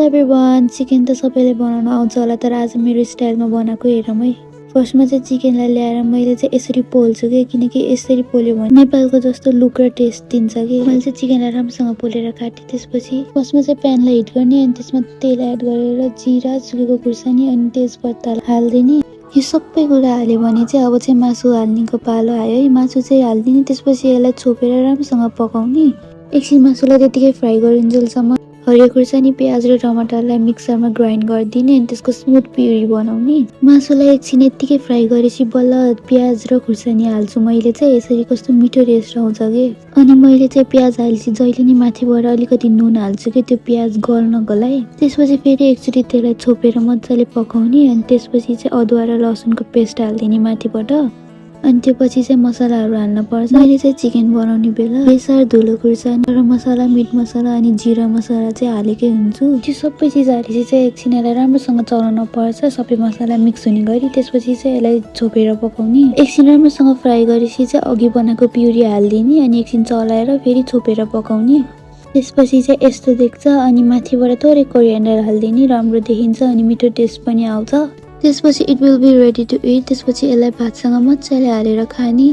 Everyone, chicken त सबैले बनाउन आउँछ होला, तर आज मेरो स्टाइलमा बनाएको हेरौँ है। फर्स्टमा चाहिँ चिकनलाई ल्याएर मैले चाहिँ यसरी पोल्छु कि, किनकि यसरी पोल्यो भने नेपालको जस्तो लुक र टेस्ट दिन्छ कि। मैले चाहिँ चिकनलाई राम्रोसँग पोलेर काटेँ। त्यसपछि फर्स्टमा चाहिँ प्यानलाई हिट गर्ने अनि त्यसमा तेल एड गरेर जिरा, सुकेको खुर्सानी अनि तेजपत्ता हालिदिने। यो सबै कुरा हाल्यो भने चाहिँ अब चाहिँ मासु हाल्नेको पालो आयो है। मासु चाहिँ हालिदिने, त्यसपछि यसलाई छोपेर राम्रोसँग पकाउने। एकछिन मासुलाई त्यतिकै फ्राई गरिन्जेलसम्म हरियो खुर्सानी, प्याज र टमाटरलाई मिक्सरमा ग्राइन्ड गरिदिने अनि त्यसको स्मुथ प्युरी बनाउने। मासुलाई एकछिन यत्तिकै फ्राई गरेपछि बल्ल प्याज र खुर्सानी हाल्छु मैले चाहिँ। यसरी कस्तो मिठो टेस्ट आउँछ कि। अनि मैले चाहिँ प्याज हालेपछि जहिले नि माथिबाट अलिकति नुन हाल्छु कि त्यो प्याज गल्नको लागि। त्यसपछि फेरि एकचोटि त्यसलाई छोपेर मजाले पकाउने अनि त्यसपछि चाहिँ अदुवा र लसुनको पेस्ट हालिदिने माथिबाट। अनि त्यो पछि चाहिँ मसलाहरू हाल्न पर्छ। मैले चाहिँ चिकन बनाउने बेला बेसार, धुलो खुर्सानी, गरम मसला, मिट मसला अनि जिरा मसला चाहिँ हालेकै हुन्छु। त्यो सबै चिज हालेपछि चाहिँ एकछिन यसलाई राम्रोसँग चलाउन पर्छ, सबै मसला मिक्स हुने गरी। त्यसपछि चाहिँ यसलाई छोपेर पकाउने। एकछिन राम्रोसँग फ्राई गरेपछि चाहिँ अघि बनाएको प्युरी हालिदिने अनि एकछिन चलाएर फेरि छोपेर पकाउने। त्यसपछि चाहिँ यस्तो देख्छ अनि माथिबाट थोरै कोरिएन्डर हालिदिने, राम्रो देखिन्छ अनि मिठो टेस्ट पनि आउँछ। त्यसपछि it will be ready to eat. त्यसपछि यसलाई भातसँग मजाले हालेर खाने।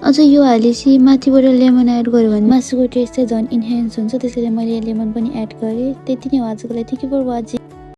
अझ यो हालेपछि माथिबाट लेमन एड गर्यो भने मासुको टेस्ट चाहिँ झन् इन्हेन्स हुन्छ, त्यसैले मैले लेमन पनि एड गरेँ। त्यति नै हो आजको लागि। Thank you for watching.